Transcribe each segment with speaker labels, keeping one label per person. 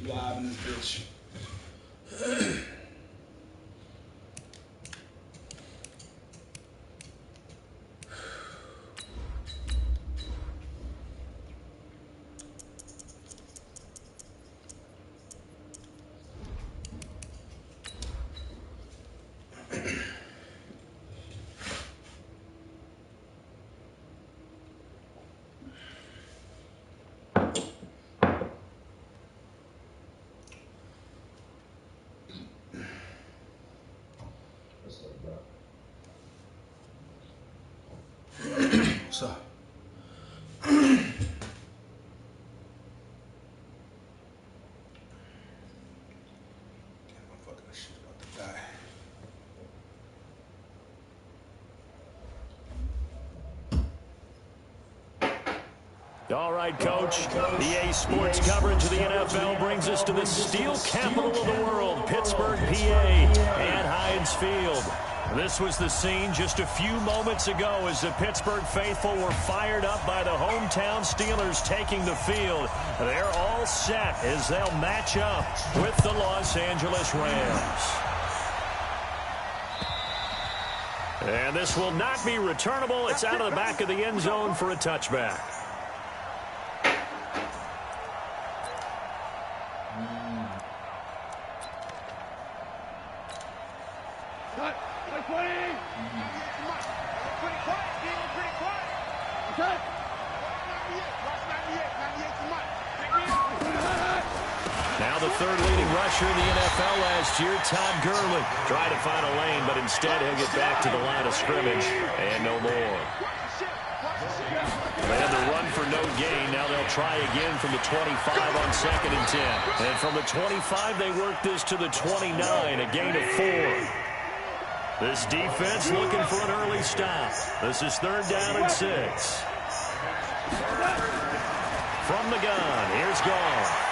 Speaker 1: Live in this bitch. What's up?
Speaker 2: All right, Coach. EA Sports coverage of the NFL brings us to the steel capital of the world, Pittsburgh, PA, and Heinz Field. This was the scene just a few moments ago as the Pittsburgh faithful were fired up by the hometown Steelers taking the field. They're all set as they'll match up with the Los Angeles Rams. And this will not be returnable. It's out of the back of the end zone for a touchback. Now the third leading rusher in the NFL last year, Todd Gurley, tried to find a lane, but instead he'll get back to the line of scrimmage and no more. They had the run for no gain. Now they'll try again from the 25 on 2nd and 10. And from the 25, they work this to the 29, a gain of 4. This defense looking for an early stop. This is 3rd down and 6. From the gun, here's Goff.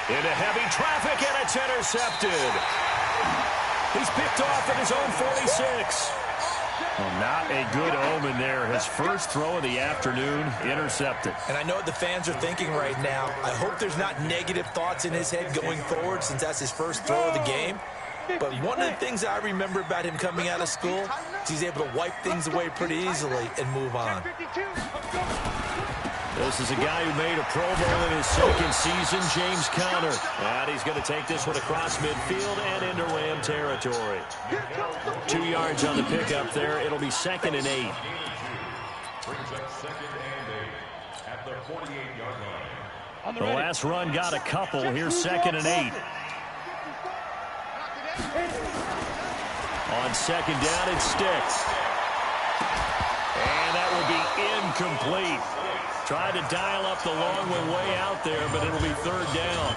Speaker 2: Into heavy traffic, and it's intercepted. He's picked off at his own 46. Well, not a good omen there. His first throw of the afternoon, intercepted.
Speaker 3: And I know what the fans are thinking right now. I hope there's not negative thoughts in his head going forward since that's his first throw of the game. But one of the things I remember about him coming out of school is he's able to wipe things away pretty easily and move on.
Speaker 2: This is a guy who made a Pro Bowl in his 2nd season, James Conner. And he's going to take this one across midfield and into Ram territory. 2 yards on the pickup there. It'll be 2nd and 8. The last run got a couple. Here's 2nd and 8. On 2nd down, it sticks. And that will be incomplete. Tried to dial up the long one way out there, but it'll be 3rd down.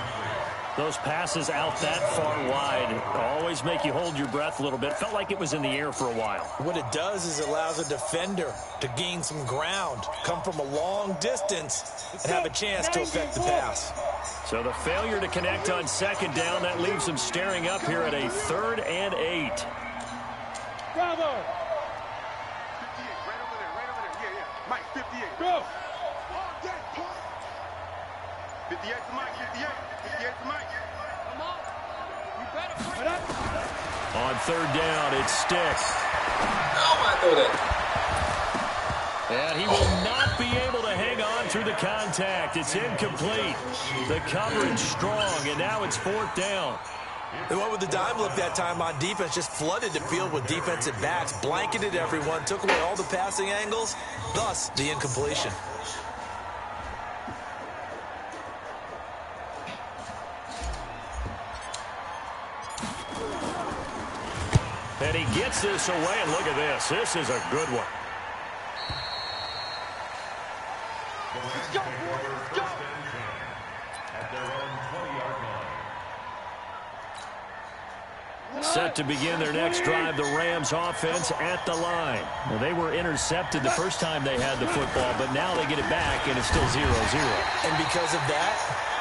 Speaker 2: Those passes out that far wide always make you hold your breath a little bit. Felt like it was in the air for a while.
Speaker 3: What it does is it allows a defender to gain some ground, come from a long distance, and have a chance to affect the pass.
Speaker 2: So the failure to connect on second down, that leaves them staring up here at a 3rd and 8.
Speaker 4: Bravo! 58, right over there. Yeah. Mike, 58. Go! 58 to Mike, 58. 58 to Mike. Come on. You better put it up.
Speaker 2: On 3rd down, it's Stick.
Speaker 1: Oh, I throw that.
Speaker 2: And he will not be able to hang on through the contact. It's incomplete. The coverage strong, and now it's 4th down.
Speaker 3: They went with the dime look that time on defense, just flooded the field with defensive backs, blanketed everyone, took away all the passing angles, thus the incompletion.
Speaker 2: And he gets this away, and look at this. This is a good one.
Speaker 4: Go, boys, go!
Speaker 5: At their own 20-yard line.
Speaker 2: Set to begin their next drive, the Rams offense at the line. Well, they were intercepted the first time they had the football, but now they get it back, and it's still 0-0.
Speaker 3: And because of that,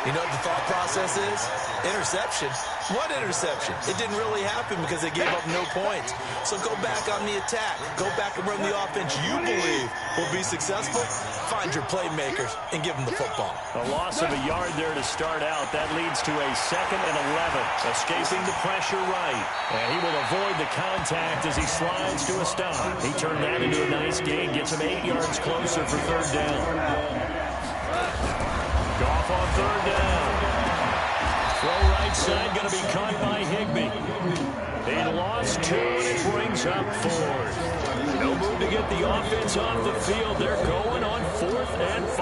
Speaker 3: you know what the thought process is? Interception. What interception? It didn't really happen because they gave up no points. So go back on the attack. Go back and run the offense you believe will be successful. Find your playmakers and give them the football.
Speaker 2: A loss of a yard there to start out. That leads to a 2nd and 11. Escaping the pressure right. And he will avoid the contact as he slides to a stop. He turned that into a nice gain. Gets him 8 yards closer for 3rd down. Goff on 3rd down. Throw right side, going to be caught by Higbee. He lost 2, and it brings up 4th. No move to get the offense off the field. They're going on 4th and 5.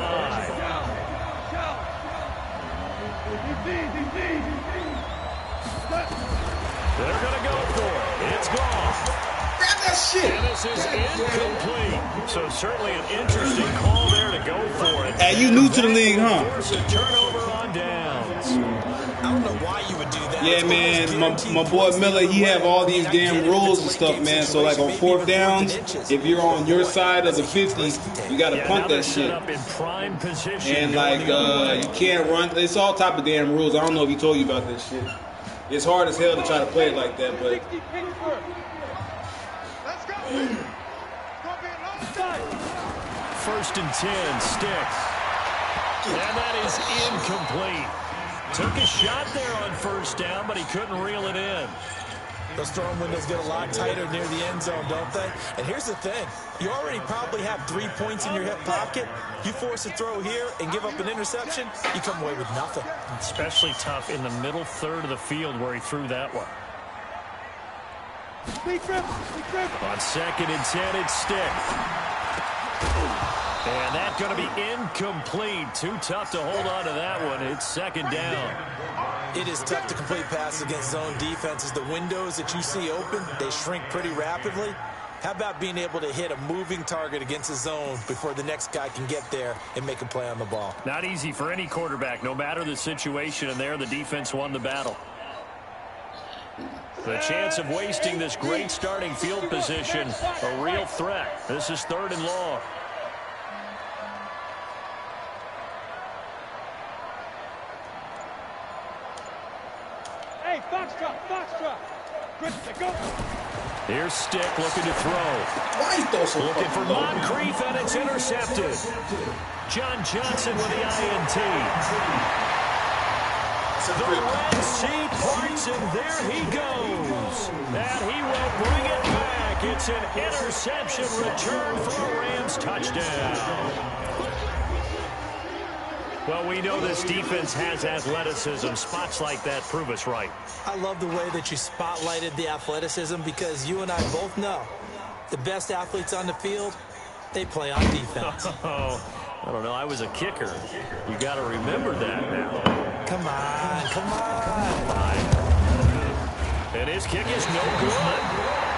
Speaker 2: They're going to go for it. It's gone.
Speaker 1: Grab that shit.
Speaker 2: And this is incomplete. So certainly an interesting call there to go for it.
Speaker 1: Hey, you new to the league, huh?
Speaker 2: Force a turnover on downs.
Speaker 3: I don't know why you would do that.
Speaker 1: Yeah, man, my boy Miller, he have all these damn rules and stuff, man. So, like, on 4th downs, if you're on your side of the 50, you got to punt that shit. And, like, you can't run. It's all type of damn rules. I don't know if he told you about this shit. It's hard as hell to try to play it like that, but...
Speaker 4: Let's go!
Speaker 2: 1st and 10, Stick. And that is incomplete. Took a shot there on 1st down, but he couldn't reel it in.
Speaker 3: Those throwing windows get a lot tighter near the end zone, don't they? And here's the thing. You already probably have 3 points in your hip pocket. You force a throw here and give up an interception, you come away with nothing.
Speaker 2: Especially tough in the middle 3rd of the field where he threw that one. On 2nd and 10, it's Stick. And that's going to be incomplete. Too tough to hold on to that one. It's 2nd down.
Speaker 3: It is tough to complete passes against zone defenses. The windows that you see open, they shrink pretty rapidly. How about being able to hit a moving target against a zone before the next guy can get there and make a play on the ball?
Speaker 2: Not easy for any quarterback, no matter the situation, and there the defense won the battle. The chance of wasting this great starting field position, a real threat. This is 3rd and long.
Speaker 4: Hey, Foxtrot. Good to go.
Speaker 2: Here's Stick looking to throw.
Speaker 1: Why you throw so
Speaker 2: Looking for
Speaker 1: fucking low?
Speaker 2: Moncrief, and it's intercepted. John Johnson with the INT. The Red Sea parts, and there he goes. And he will bring it back. It's an interception return for a Rams touchdown. Well, we know this defense has athleticism. Spots like that prove us right.
Speaker 3: I love the way that you spotlighted the athleticism because you and I both know the best athletes on the field, they play on defense.
Speaker 2: Oh, I don't know. I was a kicker. You got to remember that now.
Speaker 3: Come on.
Speaker 2: And his kick is no good.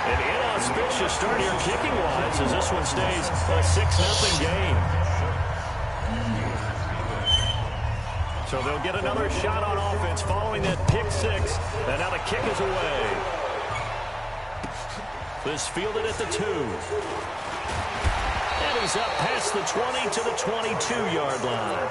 Speaker 2: An inauspicious start here kicking-wise as this one stays a 6-0 game. So they'll get another shot on offense following that pick six. And now the kick is away. This fielded at the 2. And he's up past the 20 to the 22-yard line.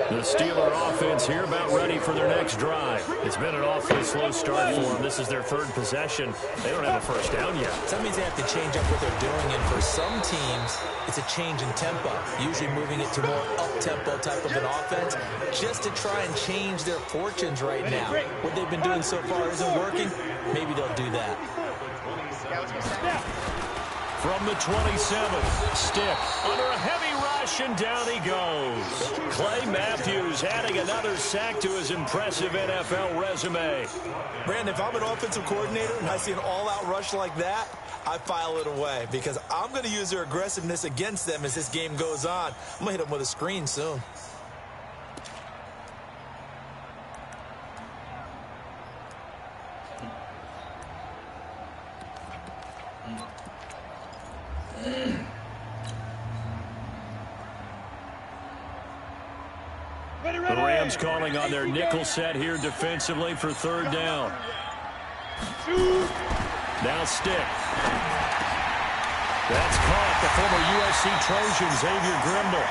Speaker 2: The Steeler offense here about ready for their next drive. It's been an awfully slow start for them. This is their 3rd possession. They don't have a first down yet.
Speaker 3: That means they have to change up what they're doing, and for some teams, it's a change in tempo, usually moving it to more up-tempo type of an offense, just to try and change their fortunes right now. What they've been doing so far isn't working. Maybe they'll do that.
Speaker 2: From the 27, Stick under a heavy rush, and down he goes. Clay Matthews adding another sack to his impressive NFL resume.
Speaker 3: Brandon, if I'm an offensive coordinator and I see an all-out rush like that, I file it away because I'm going to use their aggressiveness against them as this game goes on. I'm going to hit them with a screen soon.
Speaker 2: The Rams calling on their nickel set here defensively for 3rd down. Now Stick. That's caught, the former USC Trojan, Xavier Grimble.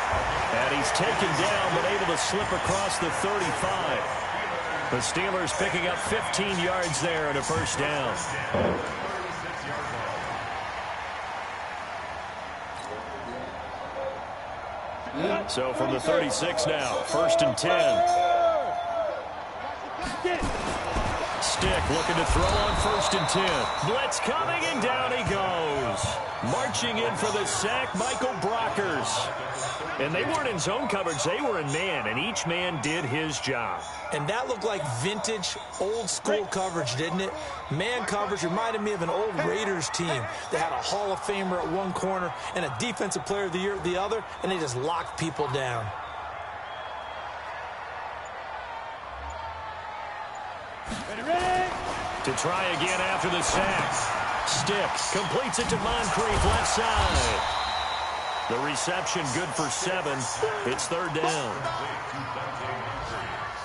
Speaker 2: And he's taken down, but able to slip across the 35. The Steelers picking up 15 yards there and a first down. So from the 36 now, 1st and 10. Stick looking to throw on 1st and 10. Blitz coming, and down he goes. Marching in for the sack, Michael Brockers. And they weren't in zone coverage, they were in man, and each man did his job.
Speaker 3: And that looked like vintage, old-school coverage, didn't it? Man coverage reminded me of an old Raiders team that had a Hall of Famer at one corner and a Defensive Player of the Year at the other, and they just locked people down.
Speaker 2: To try again after the sack. Stick completes it to Moncrief, left side. The reception good for 7. It's 3rd down.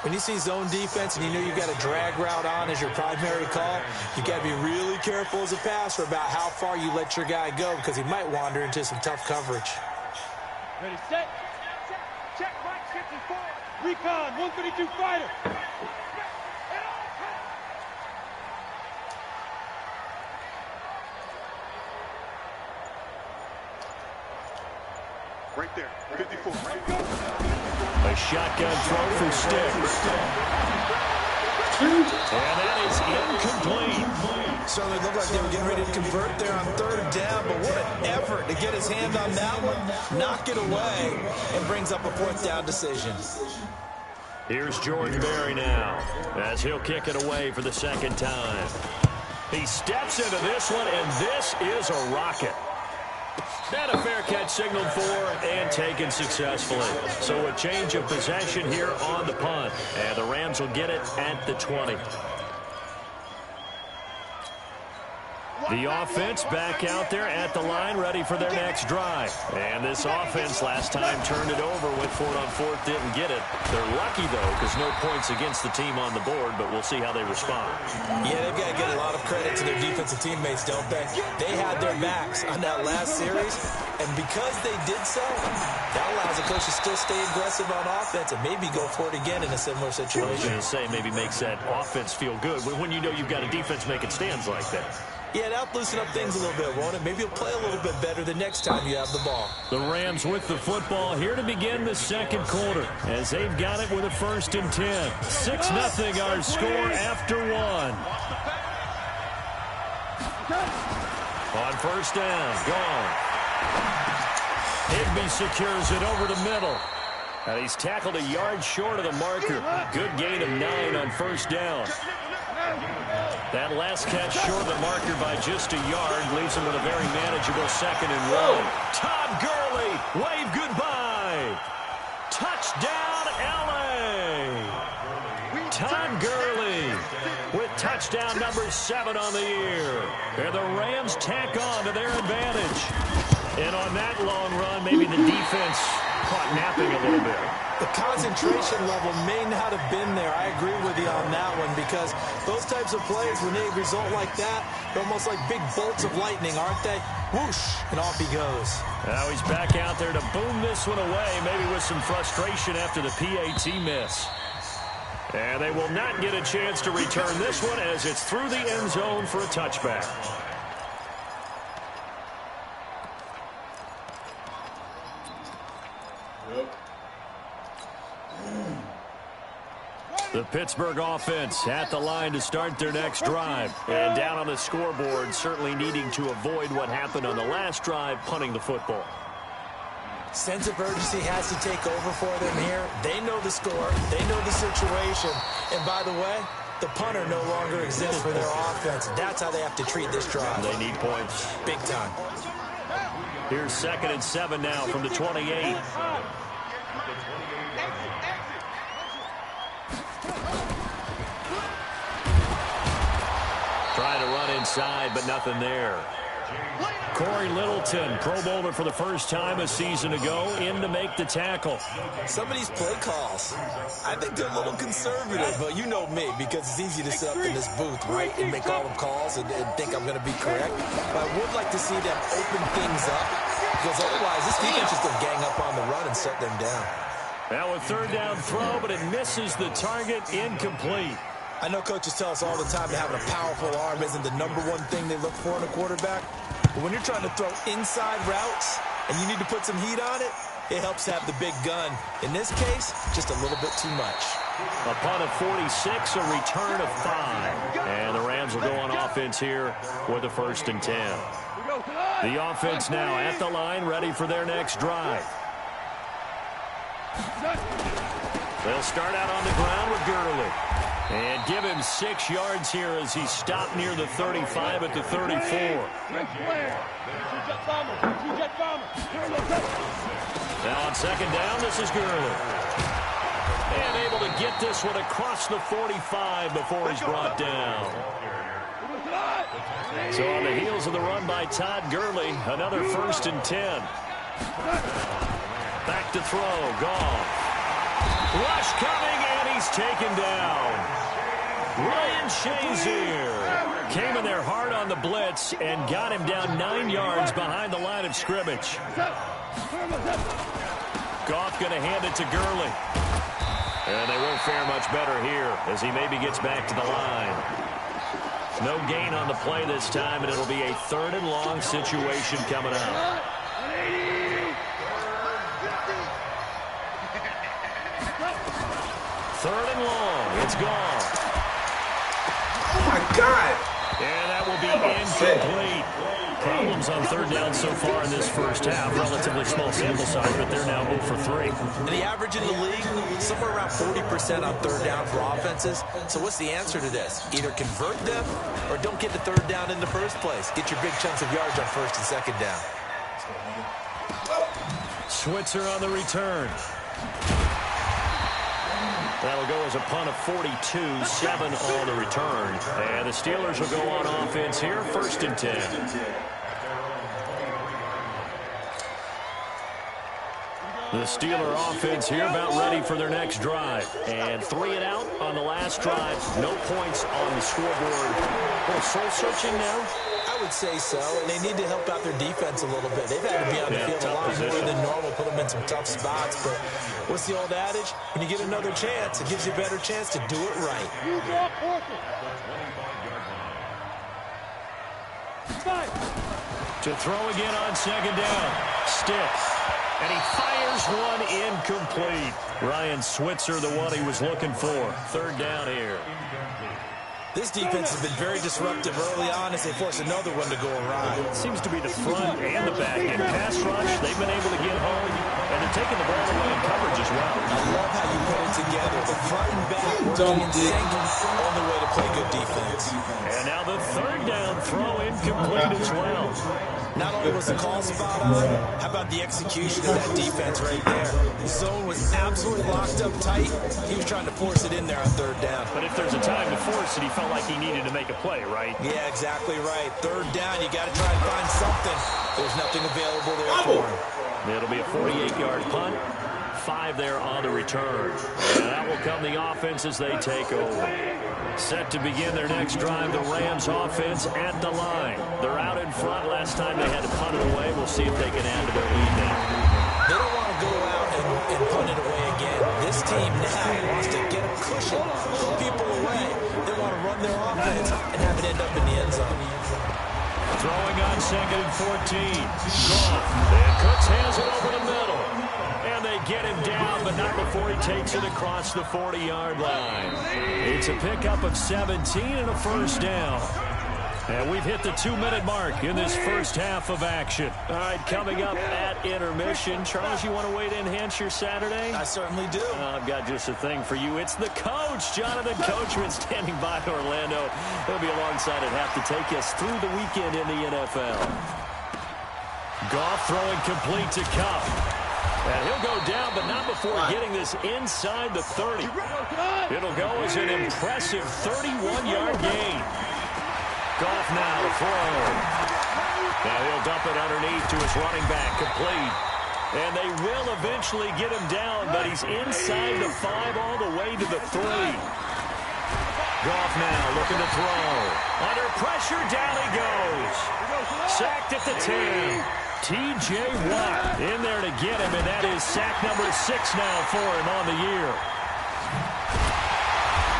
Speaker 3: When you see zone defense and you know you've got a drag route on as your primary call, you got to be really careful as a passer about how far you let your guy go because he might wander into some tough coverage.
Speaker 4: Ready, set. Check, Mike 54. Recon, 132 fighter. Right there, 54.
Speaker 2: A shotgun throw for Stick. And that is incomplete.
Speaker 3: Certainly looked like they were getting ready to convert there on 3rd down, but what an effort to get his hand on that one, knock it away, and brings up a 4th down decision.
Speaker 2: Here's Jordan Berry now, as he'll kick it away for the 2nd time. He steps into this one, and this is a rocket. And a fair catch signaled for and taken successfully. So a change of possession here on the punt. And the Rams will get it at the 20. The offense back out there at the line, ready for their next drive. And this offense last time turned it over, went for it on 4th, didn't get it. They're lucky, though, because no points against the team on the board, but we'll see how they respond.
Speaker 3: Yeah, they've got to get a lot of credit to their defensive teammates, don't they? They had their backs on that last series, and because they did so, that allows the coach to still stay aggressive on offense and maybe go for it again in a similar situation.
Speaker 2: I was going to say, maybe makes that offense feel good when you know you've got a defense making stands like that.
Speaker 3: Yeah, that'll loosen up things a little bit, won't it? Maybe you'll play a little bit better the next time you have the ball.
Speaker 2: The Rams with the football here to begin the 2nd quarter as they've got it with a 1st and 10. 6-0 our score after 1. On 1st down, gone. Higbee secures it over the middle. And he's tackled a yard short of the marker. Good gain of 9 on 1st down. That last catch short of the marker by just a yard leaves him with a very manageable 2nd and 1. Todd Gurley, wave goodbye. Touchdown, L.A. Todd Gurley with touchdown number 7 on the year. And the Rams tack on to their advantage. And on that long run, maybe the defense caught napping a little bit.
Speaker 3: The concentration level may not have been there. I agree with you on that one, because those types of plays, when they result like that, they're almost like big bolts of lightning, aren't they? Whoosh, and off he goes.
Speaker 2: Now he's back out there to boom this one away, maybe with some frustration after the PAT miss. And they will not get a chance to return this one as it's through the end zone for a touchback. The Pittsburgh offense at the line to start their next drive. And down on the scoreboard, certainly needing to avoid what happened on the last drive, punting the football.
Speaker 3: Sense of urgency has to take over for them here. They know the score. They know the situation. And by the way, the punter no longer exists for their offense. That's how they have to treat this drive.
Speaker 2: They need points.
Speaker 3: Big time.
Speaker 2: Here's 2nd and 7 now from the 28. Trying to run inside, but nothing there. Corey Littleton, Pro Bowler for the first time a season ago, in to make the tackle.
Speaker 3: Some of these play calls, I think they're a little conservative, but you know me, because it's easy to sit up in this booth, right, and make all the calls and think I'm going to be correct. But I would like to see them open things up, because otherwise this defense is going to gang up on the run and shut them down.
Speaker 2: Now a 3rd down throw, but it misses the target, incomplete.
Speaker 3: I know coaches tell us all the time that having a powerful arm isn't the #1 thing they look for in a quarterback. But when you're trying to throw inside routes and you need to put some heat on it, it helps have the big gun. In this case, just a little bit too much.
Speaker 2: A punt of 46, a return of 5. And the Rams will go on offense here with a 1st and 10. The offense now at the line, ready for their next drive. They'll start out on the ground with Gurley. And give him 6 yards here as he stopped near the 35 at the 34. Now on 2nd down, this is Gurley. And able to get this one across the 45 before he's brought down. So on the heels of the run by Todd Gurley, another 1st and 10. Back to throw, Goff. Rush coming, and he's taken down. Ryan Shazier came in there hard on the blitz and got him down 9 yards behind the line of scrimmage. Goff going to hand it to Gurley. And they won't fare much better here as he maybe gets back to the line. No gain on the play this time, and it'll be a 3rd and long situation coming up. 3rd and long. It's gone.
Speaker 1: Oh, my God.
Speaker 2: And that will be incomplete. Problems on 3rd down so far in this first half. Relatively small sample size, but they're now 0 for 3.
Speaker 3: And the average in the league, somewhere around 40% on 3rd down for offenses. So what's the answer to this? Either convert them or don't get the 3rd down in the first place. Get your big chunks of yards on 1st and 2nd down.
Speaker 2: Switzer on the return. That'll go as a punt of 42, 7 on the return. And the Steelers will go on offense here, 1st and 10. The Steeler offense here about ready for their next drive. And 3 and out on the last drive. No points on the scoreboard. A little soul-searching now?
Speaker 3: I would say so, and they need to help out their defense a little bit. They've had to be on the field a lot more than normal, put them in some tough spots. But what's the old adage? When you get another chance, it gives you a better chance to do it right.
Speaker 2: To throw again on 2nd down. Stiff. And he fires one incomplete. Ryan Switzer, the one he was looking for. 3rd down here.
Speaker 3: This defense has been very disruptive early on as they force another one to go awry.
Speaker 2: It seems to be the front and the back. In pass rush, they've been able to get home, and they're taking the ball away in coverage as well.
Speaker 3: I love how you put it together. The front and back working in sync. Only way to play good defense.
Speaker 2: And now the 3rd down throw incomplete as well.
Speaker 3: Not only was the call spot on, how about the execution of that defense right there? The zone was absolutely locked up tight. He was trying to force it in there on 3rd down.
Speaker 2: But if there's a time to force it, he felt like he needed to make a play, right?
Speaker 3: Yeah, exactly right. 3rd down, you got to try and find something. There's nothing available there for him.
Speaker 2: It'll be a 48-yard punt. 5 there on the return. And that will come the offense as they take over. Set to begin their next drive, the Rams offense at the line. They're out in front. Last time they had to punt it away. We'll see if they can add to their lead now.
Speaker 3: They don't want to go out and punt it away again. This team now wants to get a cushion, pull people away. They want to run their offense and have it end up in the end zone.
Speaker 2: Throwing on 2nd and 14. Goff. And Cooks has it over the middle. And they get him down, but not before he takes it across the 40-yard line. It's a pickup of 17 and a first down. And we've hit the 2-minute mark in this first half of action. All right, coming up at intermission. Charles, you want to weigh in and enhance your Saturday?
Speaker 3: I certainly do.
Speaker 2: I've got just a thing for you. It's the coach, Jonathan Coachman, standing by Orlando. He'll be alongside at half to take us through the weekend in the NFL. Goff throwing complete to Kupp. And he'll go down, but not before getting this inside the 30. It'll go as an impressive 31-yard gain. Goff now to throw. Now he'll dump it underneath to his running back, complete. And they will eventually get him down, but he's inside the 5 all the way to the 3. Goff now looking to throw. Under pressure, down he goes. Sacked at the 10. T.J. Watt in there to get him, and that is sack number 6 now for him on the year.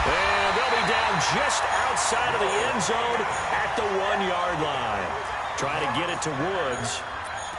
Speaker 2: And they'll be down just outside of the end zone at the 1-yard line. Try to get it to Woods.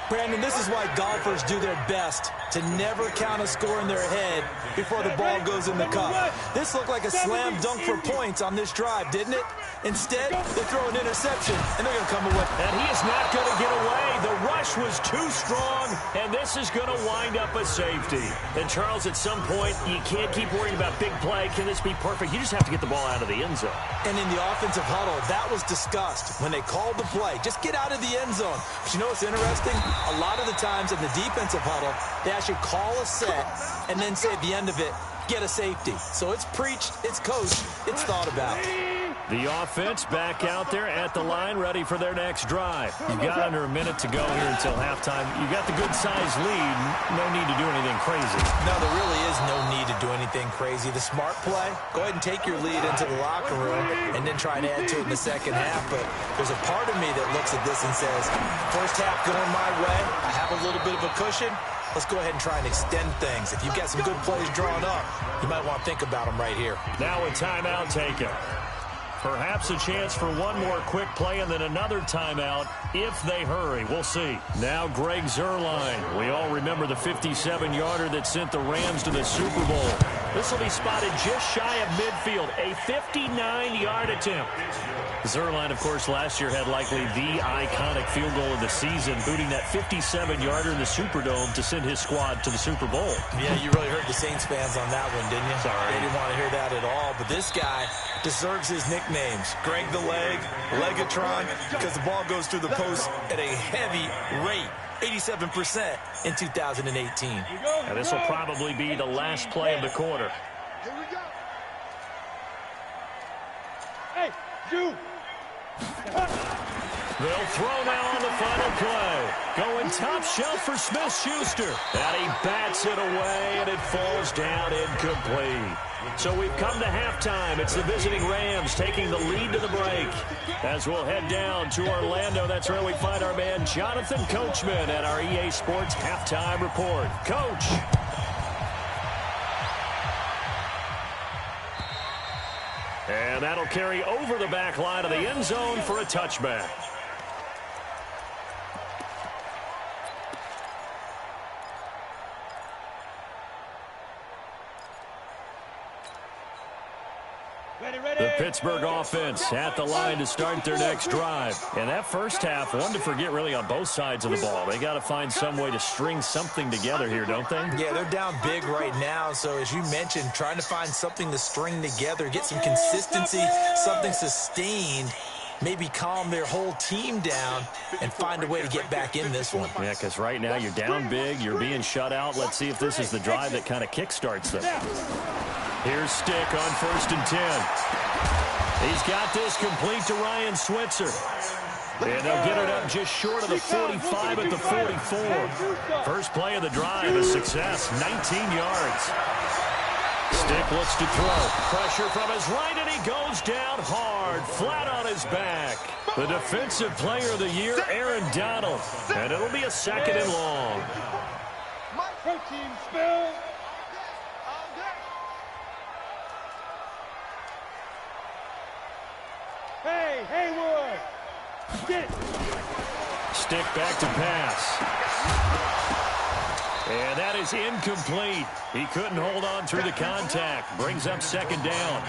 Speaker 3: Brandon, this is why golfers do their best to never count a score in their head before the ball goes in the cup. This looked like a slam dunk for points on this drive, didn't it? Instead, they throw an interception, and they're going to come away.
Speaker 2: And he is not going to get away. The rush was too strong, and this is going to wind up a safety. And, Charles, at some point, you can't keep worrying about big play. Can this be perfect? You just have to get the ball out of the end zone.
Speaker 3: And in the offensive huddle, that was discussed when they called the play. Just get out of the end zone. But you know what's interesting? A lot of the times in the defensive huddle, they actually call a set and then say at the end of it, get a safety. So it's preached, it's coached, it's thought about.
Speaker 2: The offense back out there at the line, ready for their next drive. You've got under a minute to go here until halftime. You've got the good-sized lead. No need to do anything crazy.
Speaker 3: No, there really is no need to do anything crazy. The smart play, go ahead and take your lead into the locker room and then try and add to it in the second half. But there's a part of me that looks at this and says, first half going my way, I have a little bit of a cushion. Let's go ahead and try and extend things. If you've got some good plays drawn up, you might want to think about them right here.
Speaker 2: Now a timeout taken. Perhaps a chance for one more quick play and then another timeout if they hurry. We'll see. Now Greg Zuerlein. We all remember the 57-yarder that sent the Rams to the Super Bowl. This will be spotted just shy of midfield. A 59-yard attempt. Zuerlein, of course, last year had likely the iconic field goal of the season, booting that 57-yarder in the Superdome to send his squad to the Super Bowl.
Speaker 3: Yeah, you really hurt the Saints fans on that one, didn't you?
Speaker 2: Sorry.
Speaker 3: They didn't want to hear that at all. But this guy deserves his nicknames. Greg the Leg, Legatron, because the ball goes through the post at a heavy rate. 87% in 2018.
Speaker 2: And this will probably be the last play of the quarter.
Speaker 4: Here we go. Hey, you.
Speaker 2: They'll throw now on the final play. Going top shelf for Smith-Schuster. And he bats it away, and it falls down incomplete. So we've come to halftime. It's the visiting Rams taking the lead to the break. As we'll head down to Orlando, that's where we find our man Jonathan Coachman at our EA Sports Halftime Report. Coach. And that'll carry over the back line of the end zone for a touchback. The Pittsburgh offense at the line to start their next drive. And that first half, one to forget really on both sides of the ball. They got to find some way to string something together here, don't they?
Speaker 3: Yeah, they're down big right now. So as you mentioned, trying to find something to string together, get some consistency, something sustained, maybe calm their whole team down and find a way to get back in this one.
Speaker 2: Yeah, because right now you're down big, you're being shut out. Let's see if this is the drive that kind of kickstarts them. Here's Stick on 1st and 10. He's got this complete to Ryan Switzer. And they'll get it up just short of the 45 at the 44. First play of the drive, a success, 19 yards. Stick looks to throw. Pressure from his right, and he goes down hard, flat on his back. The Defensive Player of the Year, Aaron Donald. And it'll be a 2nd and long.
Speaker 4: Protein spill. Hey, Haywood.
Speaker 2: Stick back to pass. And that is incomplete. He couldn't hold on through the contact. Brings up 2nd down.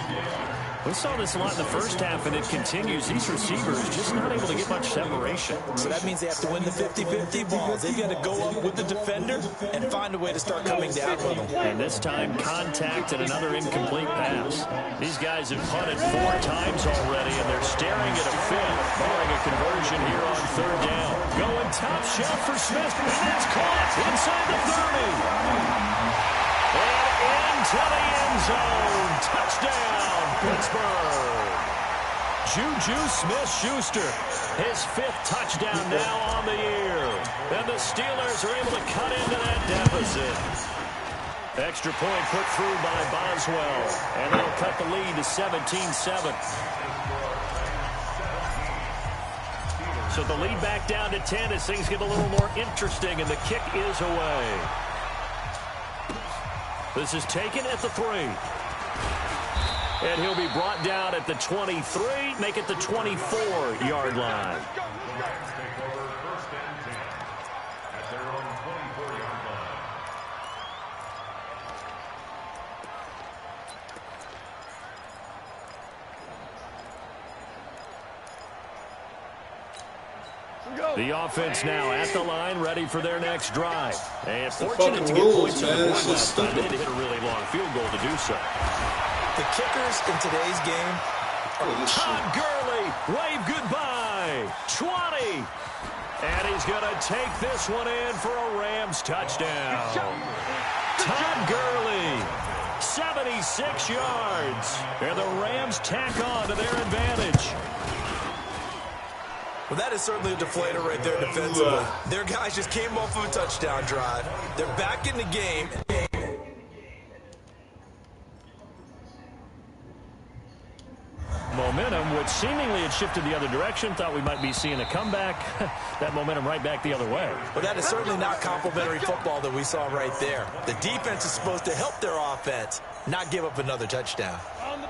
Speaker 2: We saw this a lot in the first half, and it continues. These receivers just not able to get much separation.
Speaker 3: So that means they have to win the 50-50 balls. They've got to go up with the defender and find a way to start coming down with them.
Speaker 2: And this time, contact and another incomplete pass. These guys have punted 4 times already, and they're staring at a 5th, barring a conversion here on 3rd down. Going top shelf for Smith, and that's caught inside the 30. And into the end zone. Touchdown, Pittsburgh. Juju Smith-Schuster, his 5th touchdown now on the year. And the Steelers are able to cut into that deficit. Extra point put through by Boswell. And they'll cut the lead to 17-7. So the lead back down to 10 as things get a little more interesting, and the kick is away. This is taken at the 3. And he'll be brought down at the 23, make it the 24-yard line. The offense now at the line, ready for their next drive. And fortunate to get points on the board last time. They had to hit a really long field goal to do so.
Speaker 3: The kickers in today's game.
Speaker 2: Todd Gurley, wave goodbye. 20. And he's going to take this one in for a Rams touchdown. Todd Gurley, 76 yards. And the Rams tack on to their advantage.
Speaker 3: Well, that is certainly a deflator right there defensively. Their guys just came off of a touchdown drive. They're back in the game.
Speaker 2: Momentum, which seemingly had shifted the other direction. Thought we might be seeing a comeback. That momentum right back the other way.
Speaker 3: Well, that is certainly not complimentary football that we saw right there. The defense is supposed to help their offense, not give up another touchdown.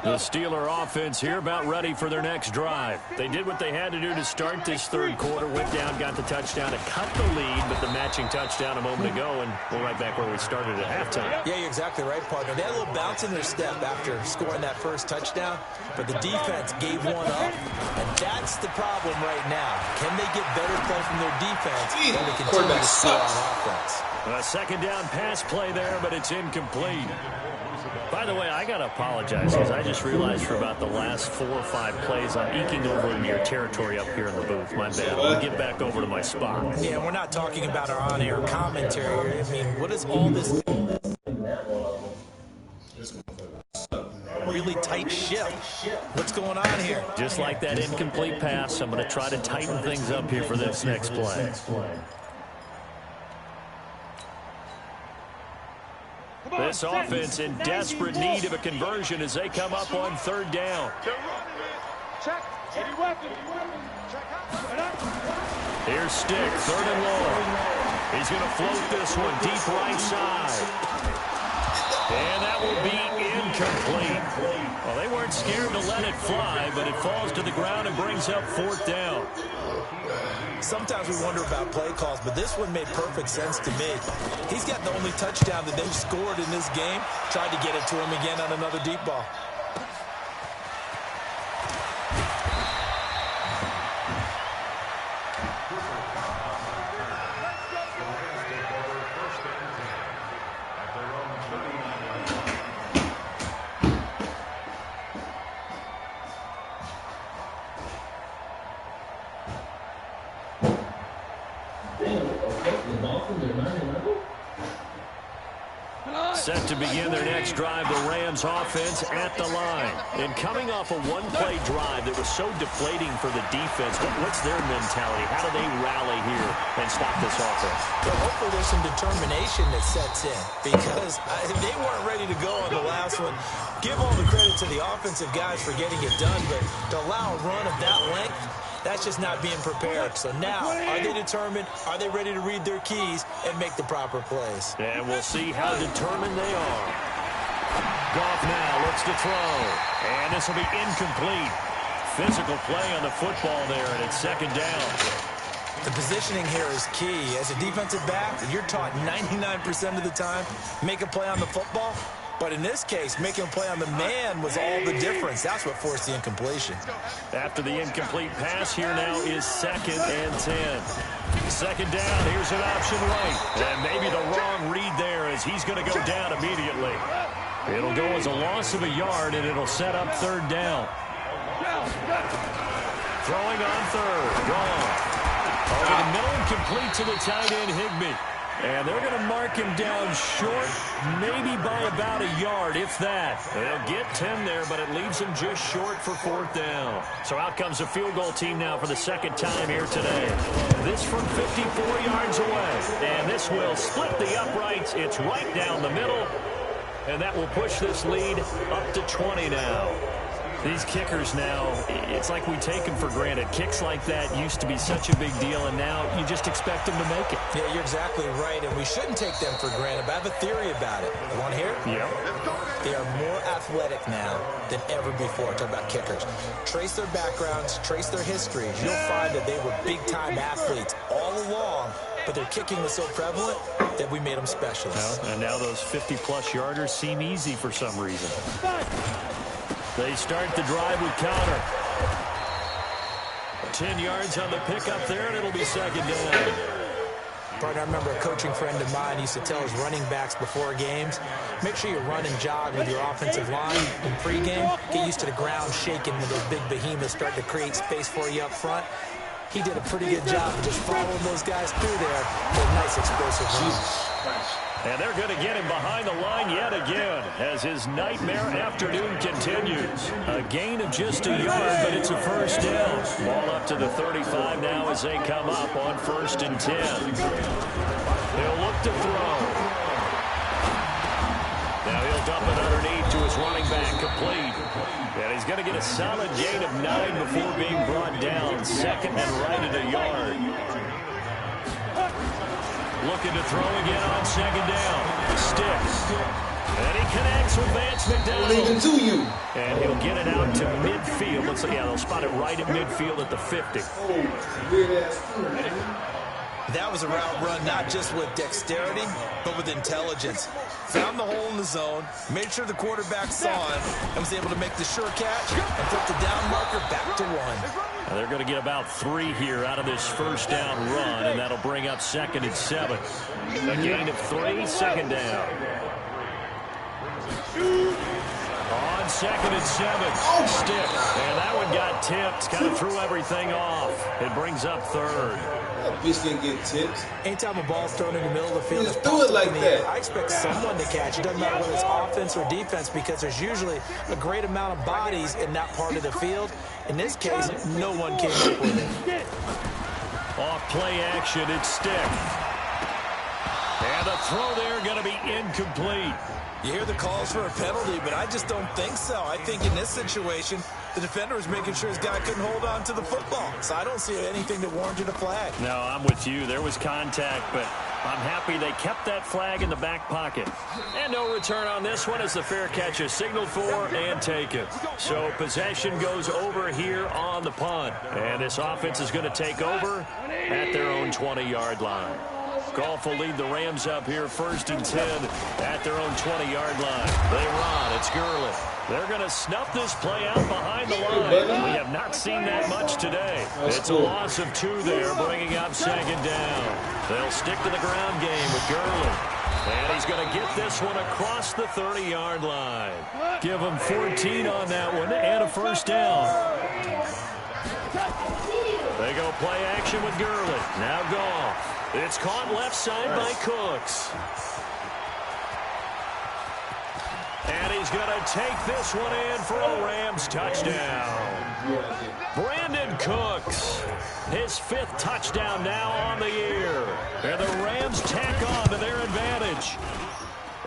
Speaker 2: The Steeler offense here about ready for their next drive. They did what they had to do to start this 3rd quarter, went down, got the touchdown to cut the lead, but the matching touchdown a moment ago, and we're right back where we started at halftime.
Speaker 3: Yeah, you're exactly right, partner. They had a little bounce in their step after scoring that first touchdown, but the defense gave one up, and that's the problem right now. Can they get better play from their defense when they continue to score on offense?
Speaker 2: A 2nd down pass play there, but it's incomplete. By the way, I got to apologize because I just realized for about the last 4 or 5 plays I'm eking over into your territory up here in the booth. My bad. I'll get back over to my spot.
Speaker 3: Yeah, we're not talking about our on-air commentary. I mean, what is all this really tight ship? What's going on here?
Speaker 2: Just like that incomplete pass, I'm going to try to tighten things up here for this next play. This offense in desperate need of a conversion as they come up on 3rd down. Here's Stick, 3rd and long. He's going to float this one deep right side. And that will be incomplete. Well, they weren't scared to let it fly, but it falls to the ground and brings up 4th down.
Speaker 3: Sometimes we wonder about play calls, but this one made perfect sense to me. He's got the only touchdown that they've scored in this game. Tried to get it to him again on another deep ball.
Speaker 2: Set to begin their next drive, the Rams offense at the line. And coming off a one-play drive that was so deflating for the defense, what's their mentality? How do they rally here and stop this offense?
Speaker 3: Well, hopefully there's some determination that sets in because they weren't ready to go on the last one. Give all the credit to the offensive guys for getting it done, but to allow a run of that length, that's just not being prepared. So now, are they determined? Are they ready to read their keys and make the proper plays?
Speaker 2: And we'll see how determined they are. Goff now looks to throw. And this will be incomplete. Physical play on the football there, and it's second down.
Speaker 3: The positioning here is key. As a defensive back, you're taught 99% of the time, make a play on the football. But in this case, making a play on the man was all the difference. That's what forced the incompletion.
Speaker 2: After the incomplete pass, here now is 2nd and 10. Second down, here's an option right. And maybe the wrong read there as he's going to go down immediately. It'll go as a loss of a yard, and it'll set up 3rd down. Throwing on 3rd, gone. Over the middle, complete to the tight end, Higbee. And they're going to mark him down short, maybe by about a yard, if that. They'll get 10 there, but it leaves them just short for 4th down. So out comes the field goal team now for the 2nd time here today. This from 54 yards away. And this will split the uprights. It's right down the middle. And that will push this lead up to 20 now. These kickers now, it's like we take them for granted. Kicks like that used to be such a big deal, and now you just expect them to make it.
Speaker 3: Yeah, you're exactly right, and we shouldn't take them for granted, but I have a theory about it. You want to hear it?
Speaker 2: Yeah.
Speaker 3: They are more athletic now than ever before. Talk about kickers. Trace their backgrounds, trace their histories. You'll find that they were big-time athletes all along, but their kicking was so prevalent that we made them specialists.
Speaker 2: Well, and now those 50-plus yarders seem easy for some reason. They start the drive with counter. 10 yards on the pickup there, and it'll be 2nd down.
Speaker 3: Partner, I remember a coaching friend of mine used to tell his running backs before games, make sure you run and jog with your offensive line in pregame. Get used to the ground shaking when those big behemoths start to create space for you up front. He did a pretty good job of just following those guys through there with a nice explosive run.
Speaker 2: And they're going to get him behind the line yet again as his nightmare afternoon continues. A gain of just a yard, but it's a 1st down. Ball up to the 35 now as they come up on 1st and 10. He'll look to throw. Now he'll dump it underneath to his running back, complete. And he's going to get a solid gain of 9 before being brought down. 2nd and right at a yard. Looking to throw again on 2nd down. Sticks. And he connects with Vance McDonald.
Speaker 1: Leaving to you.
Speaker 2: And he'll get it out to midfield. Looks like, yeah, they'll spot it right at midfield at the 50.
Speaker 3: That was a route run not just with dexterity, but with intelligence. Found the hole in the zone, made sure the quarterback saw him, and was able to make the sure catch and put the down marker back to 1.
Speaker 2: Now they're going to get about 3 here out of this 1st down run, and that'll bring up 2nd and 7. A gain of 3, 2nd down. On 2nd and 7, Stick. And that one got tipped, kind of threw everything off. It brings up 3rd.
Speaker 1: That bitch didn't get tipped.
Speaker 3: Anytime a ball's thrown in the middle of the field,
Speaker 1: Just do it like that.
Speaker 3: I expect someone to catch. It doesn't matter whether it's offense or defense because there's usually a great amount of bodies in that part of the field. In this case, no one came up with it.
Speaker 2: Off play action, it's Stick. And the throw there going to be incomplete.
Speaker 3: You hear the calls for a penalty, but I just don't think so. I think in this situation, the defender was making sure his guy couldn't hold on to the football. So I don't see anything that warranted a flag.
Speaker 2: No, I'm with you. There was contact, but I'm happy they kept that flag in the back pocket. And no return on this one as the fair catch is signaled for and taken. So possession goes over here on the punt. And this offense is going to take over at their own 20-yard line. Goff will lead the Rams up here 1st and 10 at their own 20-yard line. They run. It's Gurley. They're going to snuff this play out behind the line. We have not seen that much today. It's a loss of 2 there, bringing up 2nd down. They'll stick to the ground game with Gurley. And he's going to get this one across the 30-yard line. Give him 14 on that one and a 1st down. They go play action with Gurley. Now Goff. It's caught left side by Cooks. And he's going to take this one in for a Rams touchdown. Brandon Cooks, his 5th touchdown now on the year. And the Rams tack on to their advantage.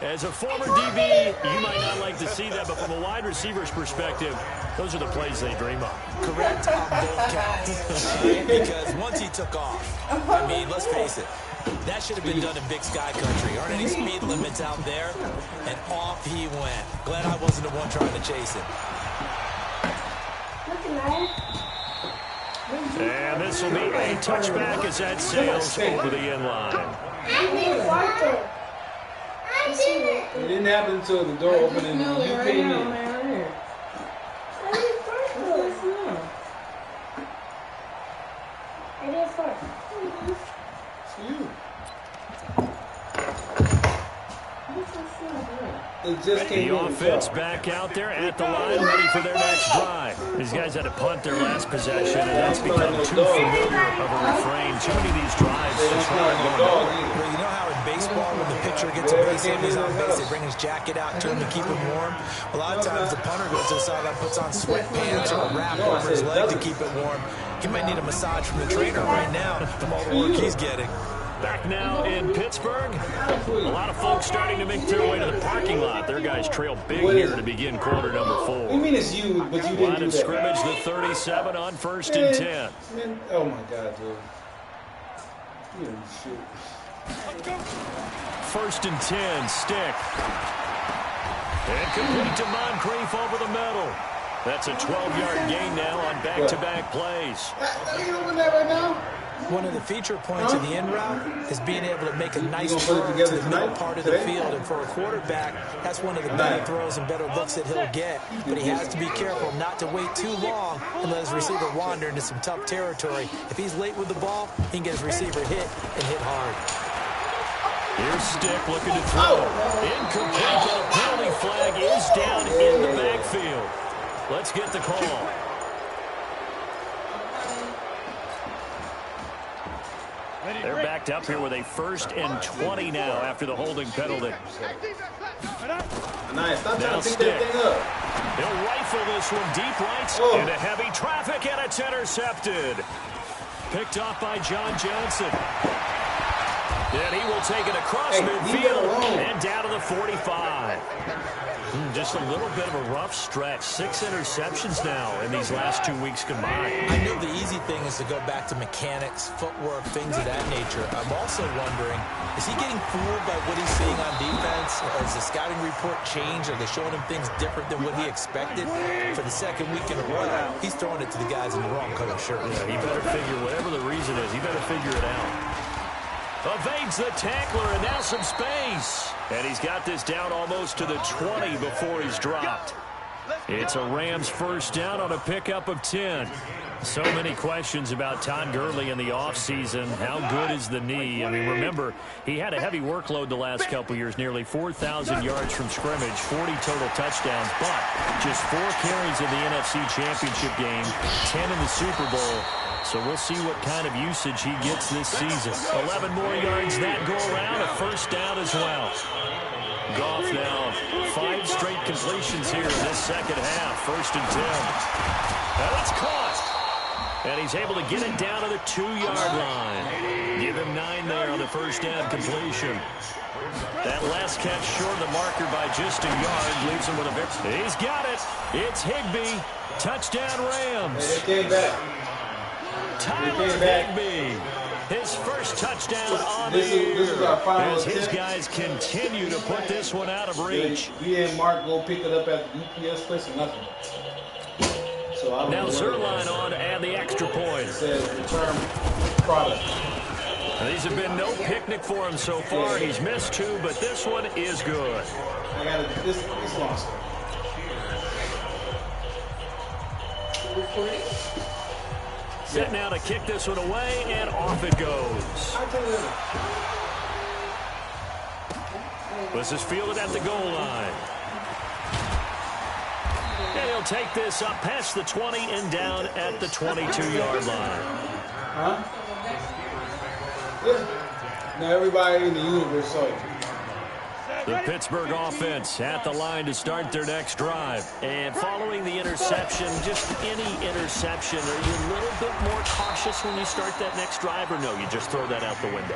Speaker 2: As a former DB, you might not like to see that, but from a wide receiver's perspective, those are the plays they dream of.
Speaker 3: Correct on both counts. Because once he took off, I mean, let's face it, that should have been done in Big Sky Country. Aren't any speed limits out there? And off he went. Glad I wasn't the one trying to chase him.
Speaker 2: And this will be a touchback as that sails over the end line.
Speaker 1: It didn't happen until the door opened and you came in.
Speaker 6: I did first.
Speaker 1: It's you. It just came
Speaker 2: The offense back out there at the line, ready for their next drive. These guys had to punt their last possession, and that's become too familiar of a refrain. Too many of these drives just aren't going nowhere.
Speaker 3: Well, you know how in baseball, when the pitcher gets a base hit and he's on base, they bring his jacket out to him to keep him warm. A lot of times the punter goes to the sideline, puts on sweatpants or a wrap over his leg to keep it warm. He might need a massage from the trainer right now from all the work he's getting.
Speaker 2: Back now in Pittsburgh. A lot of folks starting to make their way to the parking lot. Their guys trail big here to begin quarter number 4.
Speaker 1: I mean, it's you, but you didn't
Speaker 2: Line
Speaker 1: do
Speaker 2: of
Speaker 1: that.
Speaker 2: scrimmage, the 37 on 1st and 10.
Speaker 1: Man, oh my God, dude. You didn't shoot.
Speaker 2: 1st and 10, stick. And complete to Moncrief over the middle. That's a 12-yard gain now on back-to-back plays.
Speaker 1: Are you doing that right now?
Speaker 3: One of the feature points of the in route is being able to make a nice turn to the middle part of the field. And for a quarterback, that's one of the better throws and better looks that he'll get. But he has to be careful not to wait too long and let his receiver wander into some tough territory. If he's late with the ball, he can get his receiver hit and hit hard.
Speaker 2: Here's Stick looking to throw. Incomplete, but a penalty flag is down in the backfield. Let's get the call. They're backed up here with a 1st and 20 now after the holding penalty.
Speaker 1: Nice. Stop
Speaker 2: Now
Speaker 1: trying to pick
Speaker 2: Stick.
Speaker 1: that thing up.
Speaker 2: He'll rifle this one deep right into heavy traffic, and it's intercepted. Picked off by John Johnson. And he will take it across midfield and down to the 45. Just a little bit of a rough stretch. 6 interceptions now in these last 2 weeks combined.
Speaker 3: I know the easy thing is to go back to mechanics, footwork, things of that nature. I'm also wondering, is he getting fooled by what he's seeing on defense? Has the scouting report changed? Are they showing him things different than what he expected? For the 2nd week in a row, he's throwing it to the guys in the wrong color shirt.
Speaker 2: Yeah, he better figure, whatever the reason is, he better figure it out. Evades the tackler, and now some space. And he's got this down almost to the 20 before he's dropped. It's a Rams 1st down on a pickup of 10. So many questions about Todd Gurley in the offseason. How good is the knee? I mean, remember, he had a heavy workload the last couple years, nearly 4,000 yards from scrimmage, 40 total touchdowns, but just 4 carries in the NFC Championship game, 10 in the Super Bowl. So we'll see what kind of usage he gets this season. 11 more yards that go around, a 1st down as well. Goff now, 5 straight completions here in this 2nd half. 1st and 10. Now that's caught. And he's able to get it down to the 2-yard line. Give him 9 there on the 1st down completion. That last catch short of the marker by just a yard leaves him with a victory. He's got it. It's Higbee. Touchdown Rams.
Speaker 1: They came back.
Speaker 2: Tyler Higbee, his 1st touchdown on the year,
Speaker 1: This is our final
Speaker 2: as his
Speaker 1: attempt.
Speaker 2: guys continue to put this one out of reach.
Speaker 1: We and Mark go pick it up at the UPS place or nothing. So I don't
Speaker 2: Now
Speaker 1: know what
Speaker 2: Zerline
Speaker 1: it
Speaker 2: on to add the extra point.
Speaker 1: It says return product.
Speaker 2: These have been no picnic for him so far. He's missed 2, but this one is good.
Speaker 1: I got it. This lost.
Speaker 2: Set now to kick this one away, and off it goes. This is fielded at the goal line. And he'll take this up past the 20 and down at the 22-yard line.
Speaker 1: Huh? Yeah. Now everybody in the universe saw it.
Speaker 2: The Pittsburgh offense at the line to start their next drive. And following the interception, just any interception, are you a little bit more cautious when you start that next drive, or no, you just throw that out the window?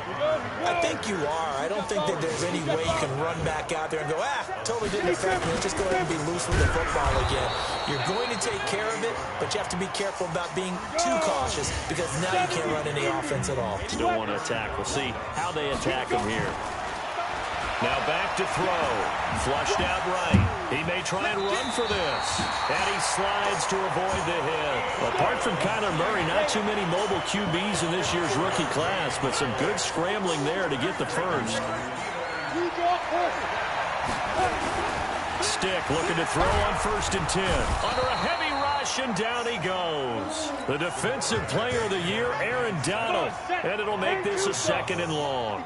Speaker 3: I think you are. I don't think that there's any way you can run back out there and go, totally didn't affect me. Let's just go ahead and be loose with the football again. You're going to take care of it, but you have to be careful about being too cautious because now you can't run any offense at all.
Speaker 2: Still want to attack. We'll see how they attack him here. Now back to throw. Flushed out right. He may try and run for this. And he slides to avoid the hit. Apart from Kyler Murray, not too many mobile QBs in this year's rookie class, but some good scrambling there to get the first. Stick looking to throw on 1st and 10. Under a heavy rush, and down he goes. The defensive player of the year, Aaron Donald. And it'll make this a 2nd and long.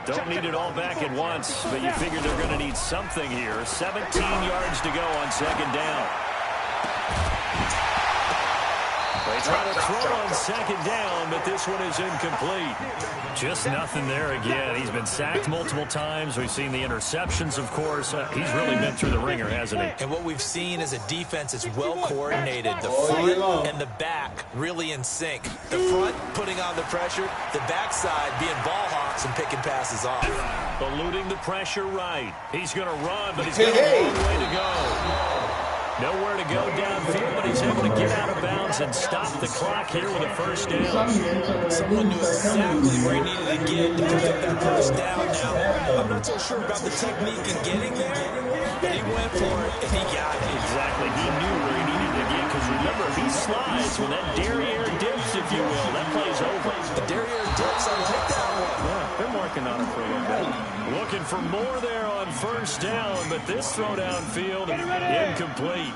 Speaker 2: Don't need it all back at once, but you figure they're going to need something here. 17 yards to go on 2nd down. They try to throw it on 2nd down, but this one is incomplete. Just nothing there again. He's been sacked multiple times. We've seen the interceptions, of course. He's really been through the ringer, hasn't he?
Speaker 3: And what we've seen is a defense that's well coordinated. The front and the back really in sync. The front putting on the pressure, the backside being ball hawks and picking passes off.
Speaker 2: Eluding the pressure right. He's going to run, but he's got a long way to go. Nowhere to go downfield, but he's able to get out of bounds and stop the clock here with a 1st down.
Speaker 3: Someone knew exactly where he needed to get to pick up that 1st down. Now, I'm not so sure about the technique in getting there, but he went for it, and he got it.
Speaker 2: Exactly. He knew where he needed to get, because remember, if he slides when that derriere dips, if you will, that play's over.
Speaker 3: The derriere dips, I like that one.
Speaker 2: Yeah, been working on it for a little bit. Looking for more there on 1st down, but this throw downfield, incomplete.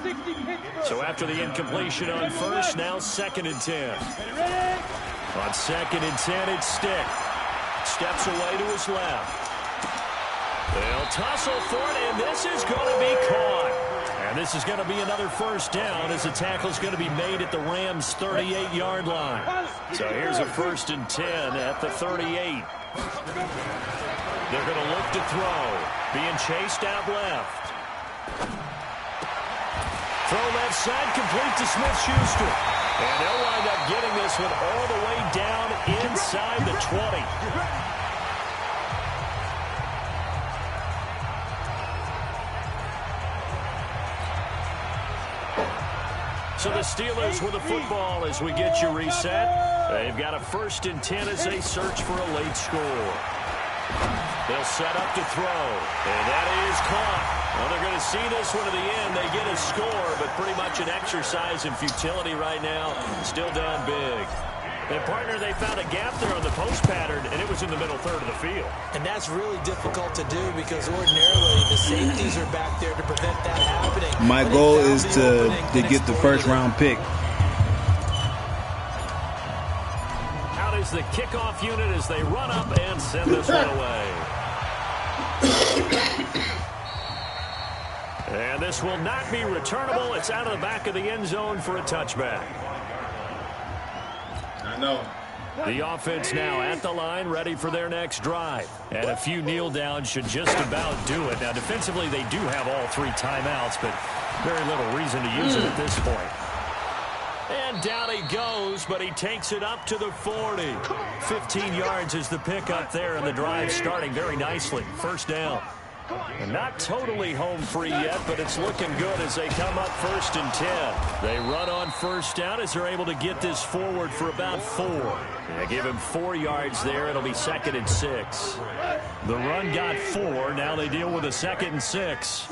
Speaker 2: So after the incompletion on 1st, now 2nd and 10. On 2nd and 10, it's Stick. Steps away to his left. They'll tussle for it, and this is going to be caught. And this is going to be another 1st down as the tackle's going to be made at the Rams' 38-yard line. So here's a 1st and 10 at the 38. They're going to look to throw. Being chased out left. Throw left side, complete to Smith-Schuster. And they'll wind up getting this one all the way down inside the 20. So the Steelers with the football as we get you reset. They've got a 1st and 10 as they search for a late score. They'll set up to throw, and that is caught. Well, they're going to see this one to the end. They get a score, but pretty much an exercise in futility right now. Still down big. And, partner, they found a gap there on the post pattern, and it was in the middle third of the field.
Speaker 3: And that's really difficult to do because ordinarily the safeties are back there to prevent that happening.
Speaker 1: My goal is to get the 1st-round pick.
Speaker 2: Is the kickoff unit as they run up and send this one away. And this will not be returnable. It's out of the back of the end zone for a touchback.
Speaker 1: I know.
Speaker 2: The offense now at the line, ready for their next drive. And a few kneel downs should just about do it. Now, defensively, they do have all 3 timeouts, but very little reason to use it at this point. And down he goes, but he takes it up to the 40. 15 yards is the pickup there, and the drive starting very nicely. 1st down. And not totally home free yet, but it's looking good as they come up 1st and 10. They run on 1st down as they're able to get this forward for about 4. They give him 4 yards there. It'll be 2nd and 6. The run got 4. Now they deal with a 2nd and 6.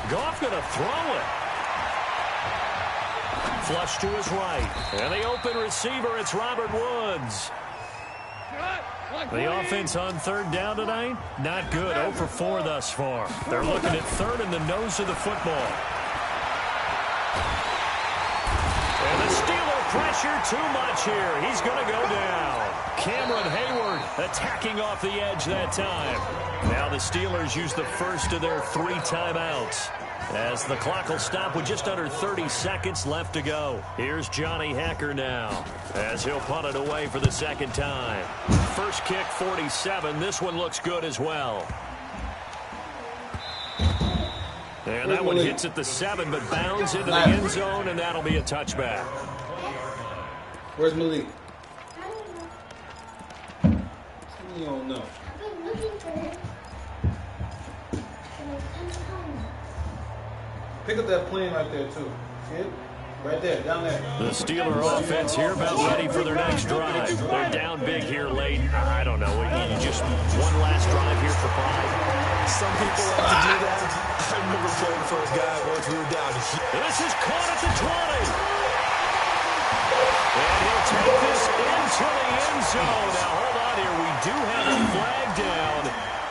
Speaker 2: Goff going to throw it. Flush to his right. And the open receiver, it's Robert Woods. The offense on 3rd down tonight, not good. 0 for 4 thus far. They're looking at 3rd in the nose of the football. And the Steeler pressure pressure too much here. He's going to go down. Cameron Hayward attacking off the edge that time. Now the Steelers use the first of their 3 timeouts, as the clock will stop with just under 30 seconds left to go. Here's Johnny Hacker now, as he'll punt it away for the second time. First kick, 47. This one looks good as well. And that one hits at the 7, but bounds into the end zone, and that'll be a touchback.
Speaker 1: Where's Malik? You don't know. Pick up that plane right there, too. See it? Right there, down there.
Speaker 2: The Steeler offense here about ready for their next drive. They're down big here late. I don't know. You just one last drive here for pride.
Speaker 3: Some people like to do that. I remember playing for a guy once we were down.
Speaker 2: This is caught at the 20. And he'll take this into the end zone. Now, hold on here. We do have a flag down.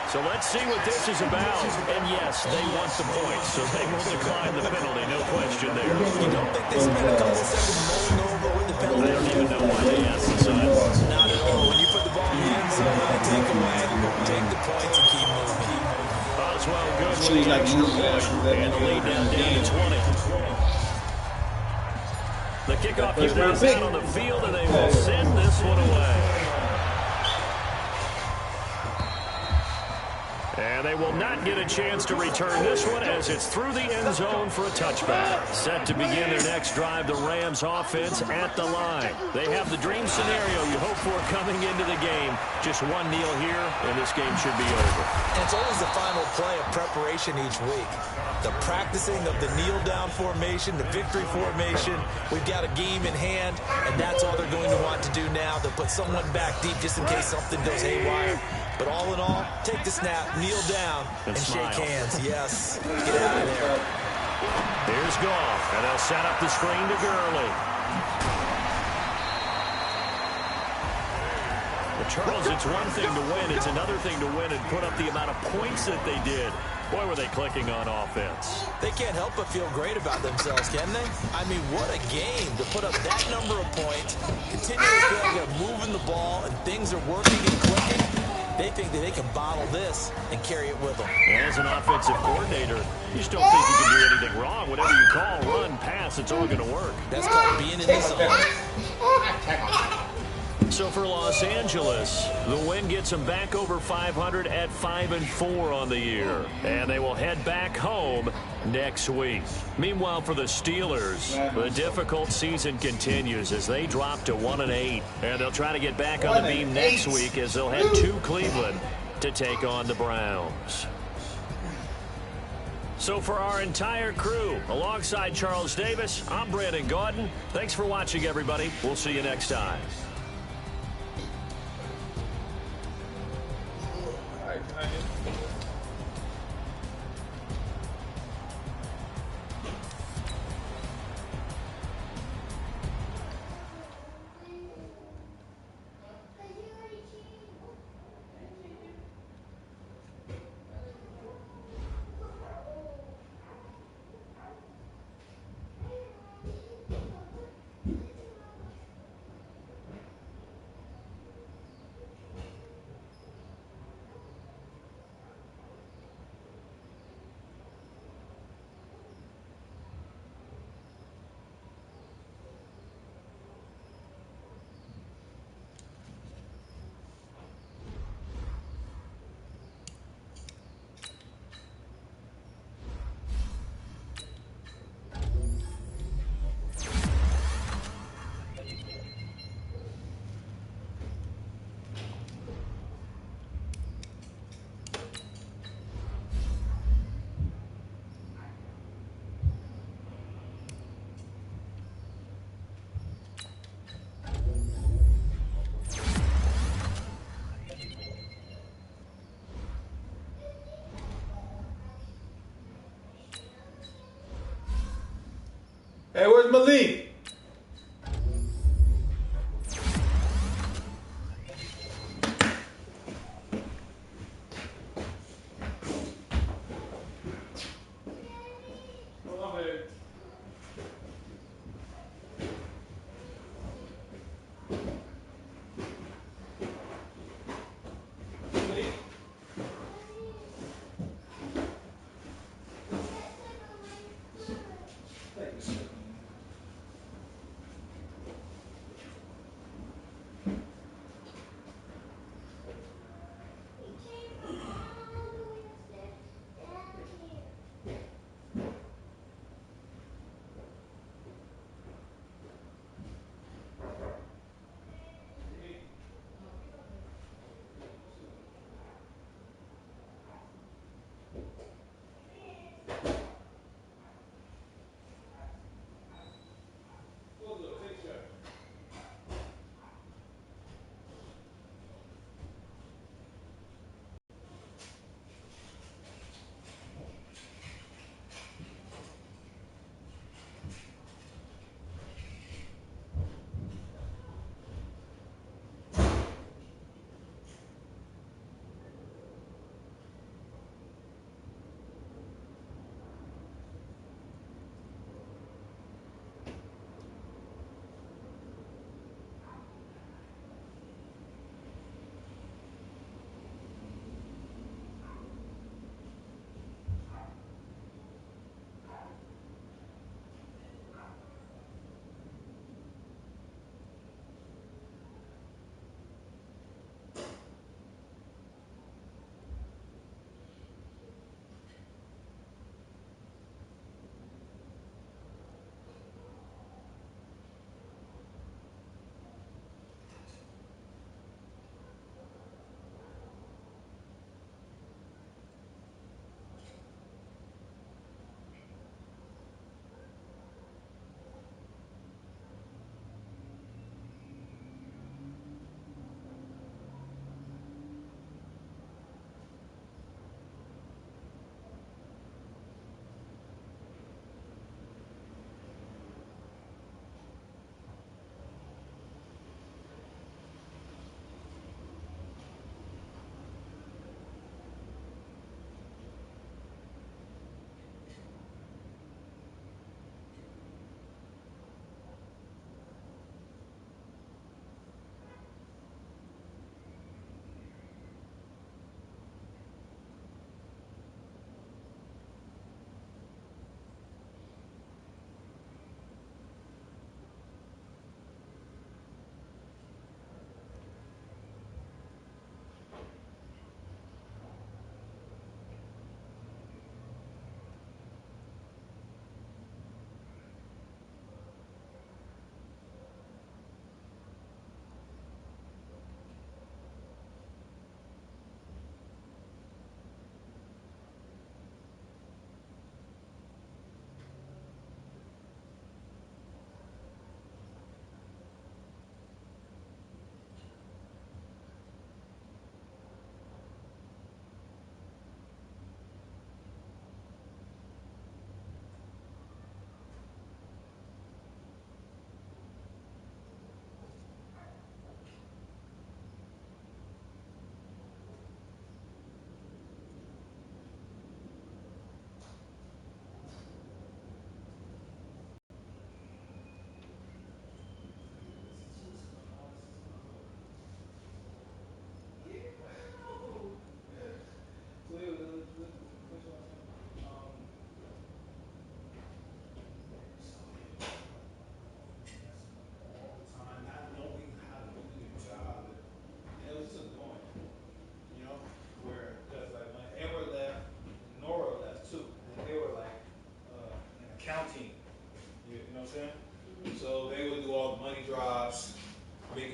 Speaker 2: So let's see what this is about. And yes, they want the points, so they will decline the penalty. No question there.
Speaker 3: You don't think they spent a couple seconds mulling over with the penalty?
Speaker 2: They don't even know why they asked the side.
Speaker 3: Not at all. When you put the ball in the end zone, take away, take the points, and keep moving.
Speaker 2: Boswell good with the extra point. And the lead down to 20. The kickoff unit is out on the field, and they will send this one away. And they will not get a chance to return this one as it's through the end zone for a touchback. Set to begin their next drive, the Rams offense at the line. They have the dream scenario you hope for coming into the game. Just one kneel here, and this game should be over.
Speaker 3: And it's always the final play of preparation each week. The practicing of the kneel-down formation, the victory formation. We've got a game in hand, and that's all they're going to want to do now. They'll put someone back deep just in case something goes haywire. But all in all, take the snap, kneel down, and shake hands. Yes, get out of there.
Speaker 2: Here's Goff, and they'll set up the screen to Gurley. But Charles, it's one thing to win. It's another thing to win and put up the amount of points that they did. Boy, were they clicking on offense.
Speaker 3: They can't help but feel great about themselves, can they? I mean, what a game to put up that number of points, continue to feel like they're moving the ball, and things are working and clicking. They think that they can bottle this and carry it with them.
Speaker 2: As an offensive coordinator, you just don't think you can do anything wrong. Whatever you call, run, pass, it's all going to work.
Speaker 3: That's called being in the zone.
Speaker 2: So for Los Angeles, the win gets them back over 500 at 5-4 on the year. And they will head back home next week. Meanwhile, for the Steelers, the difficult season continues as they drop to 1-8. And they'll try to get back on the beam next week as they'll head to Cleveland to take on the Browns. So for our entire crew, alongside Charles Davis, I'm Brandon Gaudin. Thanks for watching, everybody. We'll see you next time.
Speaker 1: Hey, where's Malik?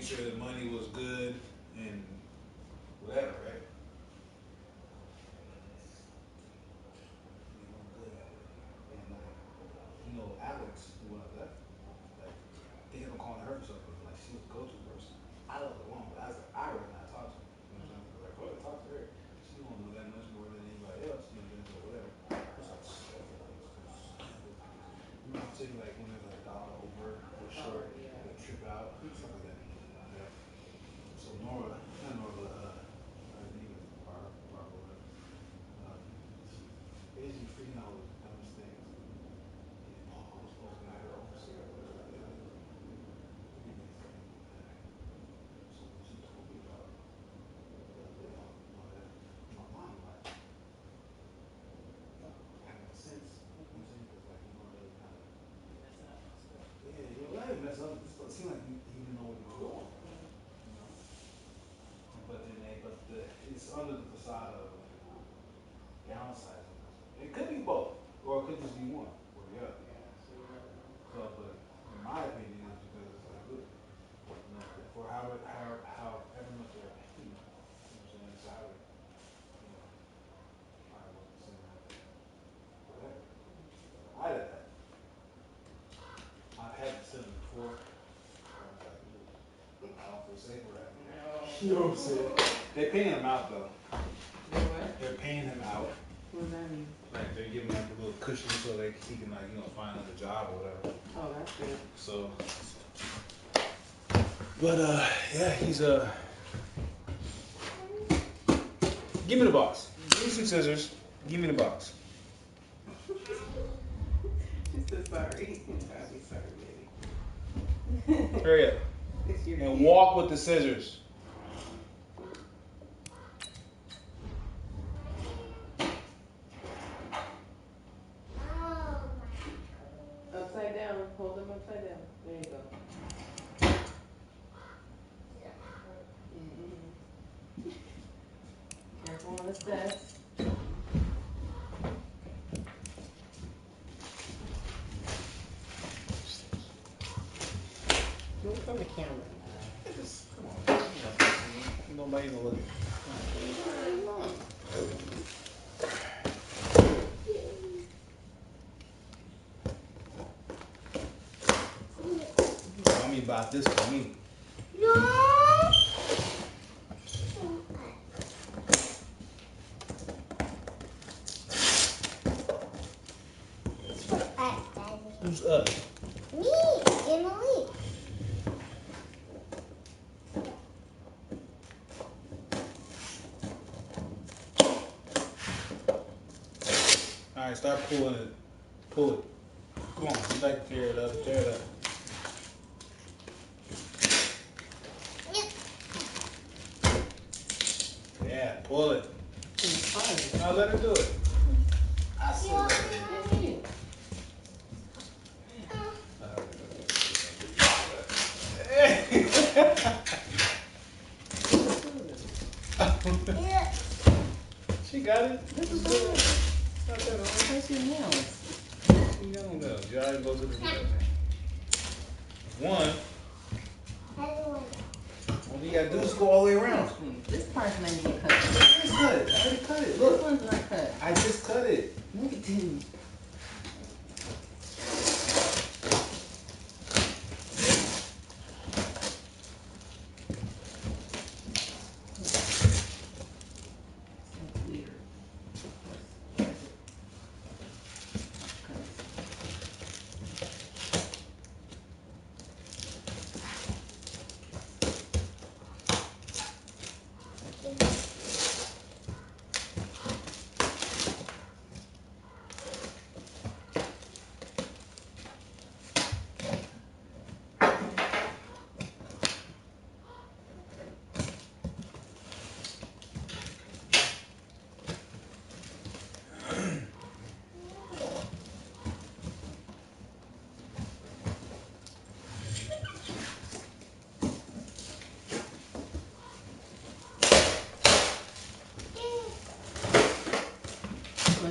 Speaker 1: sure the money was good and whatever, right? And Alex, who left, like, they kept on calling her for something. Like, she was the go-to person. I left her alone, but I rather not talk to her. You know what I'm saying? Like, go ahead, talk to her. She won't know that much more than anybody else. You know what I'm saying? Whatever. You know what I'm saying? Like, when there's like a dollar over or short, they trip out, stuff like that. Yeah. So Nora, not Nora, I think it was Barbara, whatever. Basically freaking out with the dumbest things. And Paul was supposed to be her overseer or whatever. So she told me about my mom, like, having sense. You know what I'm saying? Because, like, really kind of. Yeah, you're right, mess up. It seemed like he didn't know what he was doing. You know? It's under the facade of downsizing. It could be both, or it could just be one, or the other. So, but in my opinion, it's because it's like, look, you know, for however much they're paying, you know what I'm saying, salary, you know, I wasn't saying that, whatever. I did that. I've had to send them before. I was like, dude, I don't feel safe around here. You know what I'm saying? They're paying him out though. They're paying him out.
Speaker 6: What does that mean?
Speaker 1: Like they're giving him a little cushion so that he can find another job or whatever.
Speaker 6: Oh, that's good.
Speaker 1: So, but yeah, he's give me the box. Give me some scissors. Give me the box.
Speaker 6: She's so sorry. I'll be sorry, baby.
Speaker 1: Hurry up. And walk with the scissors.
Speaker 6: Upside down. Hold them upside down. There you go. Mm-hmm. Careful on the steps. Move from the camera.
Speaker 1: Come on. Nobody even look. Tell me about this for me. Who's up?
Speaker 7: Me, Emily.
Speaker 1: Alright, start pulling it. Pull it. Come on, you like to tear it up, tear it up. Yeah, pull it. Now let her do it. I see it. She got it. This is good. Not that hard.
Speaker 6: Where's your nails?
Speaker 1: You got no nails. You already go to the nail. One. All you gotta do is go all the way around.
Speaker 6: This part's not even cut.
Speaker 1: Just cut it. I already cut it. Look.
Speaker 6: This one's not cut.
Speaker 1: I just cut it.
Speaker 6: Look at you.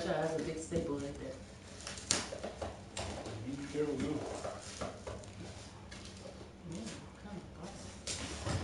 Speaker 6: That's a big staple right there.
Speaker 1: You be careful, you.
Speaker 6: Yeah, come on.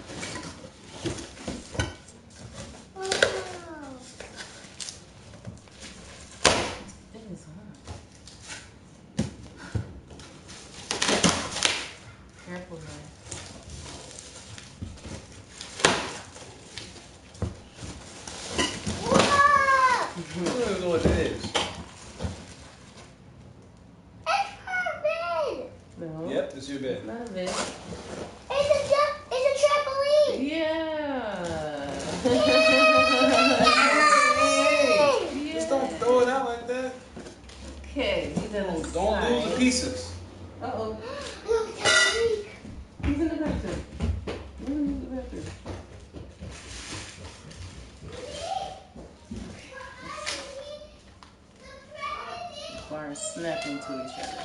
Speaker 6: snap into each other.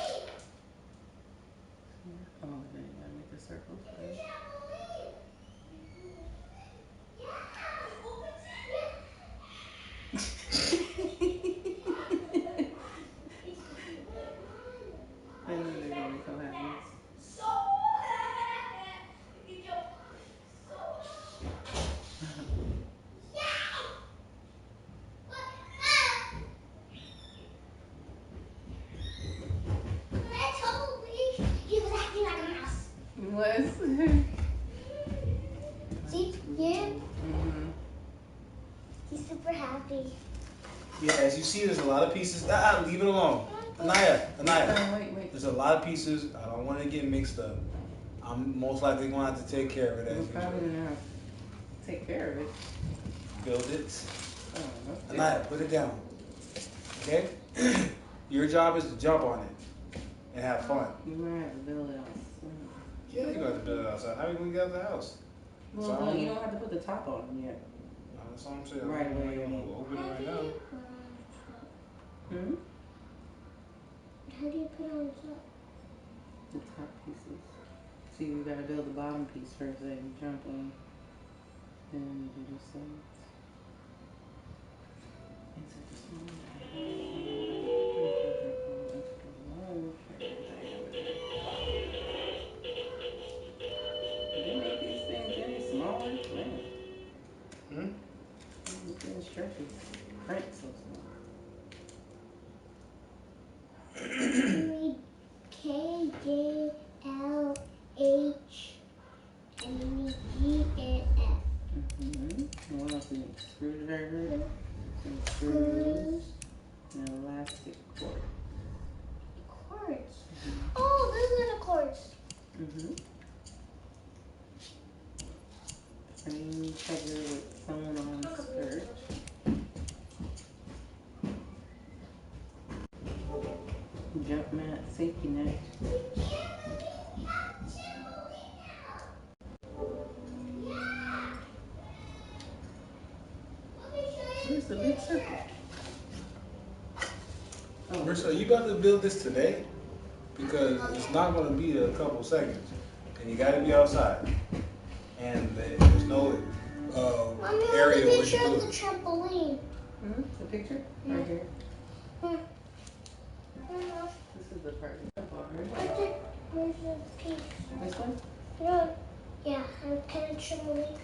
Speaker 6: Oh, okay, you gotta make the circle. I know they're gonna be so happy. What?
Speaker 7: See, yeah,
Speaker 6: Mm-hmm.
Speaker 7: he's super happy.
Speaker 1: Yeah, as you see, there's a lot of pieces. Leave it alone. Anaya.
Speaker 6: Wait.
Speaker 1: There's a lot of pieces. I don't want to get mixed up. I'm most likely going to have to take care of it
Speaker 6: We're
Speaker 1: as
Speaker 6: probably
Speaker 1: usual.
Speaker 6: gonna have to take care of it.
Speaker 1: Build it.
Speaker 6: Oh, okay.
Speaker 1: Anaya, put it down. Okay? Your job is to jump on it and have fun.
Speaker 6: You might have to build it outside.
Speaker 1: Yeah, you're going to have to build it outside. How are you going to get out of the house?
Speaker 6: Well, no, you don't have to put the top on yet.
Speaker 1: That's all I'm saying.
Speaker 6: Right
Speaker 1: I'm
Speaker 6: away.
Speaker 1: going to open it right now.
Speaker 6: Hmm?
Speaker 7: How do you put it on top?
Speaker 6: The top pieces. See, you gotta build the bottom piece first, then you jump on. Then you do the sides. Insert the small Did they make these things any smaller? Man. These things stretches. Print so small.
Speaker 7: K, J, L, H, and you need G and F.
Speaker 6: Mm-hmm. What else do you need? Screwdriver, some screws, and an elastic cord.
Speaker 7: Cords. Oh, those are the cords.
Speaker 6: Mm-hmm. Frame cover with sewn on skirt. Jump mat, safety net. Where's the big circle? Oh.
Speaker 1: Marissa, you about to build this today? Because it's not going to be a couple seconds. And you got to be outside. And there's no area where you
Speaker 7: Picture of
Speaker 1: do
Speaker 7: the
Speaker 1: it.
Speaker 7: trampoline.
Speaker 6: Mm-hmm. The picture? Right here.
Speaker 7: Mm-hmm.
Speaker 6: This is the part.
Speaker 7: Where's the piece?
Speaker 6: This one?
Speaker 7: No. Yeah, I'm kind of trampoline.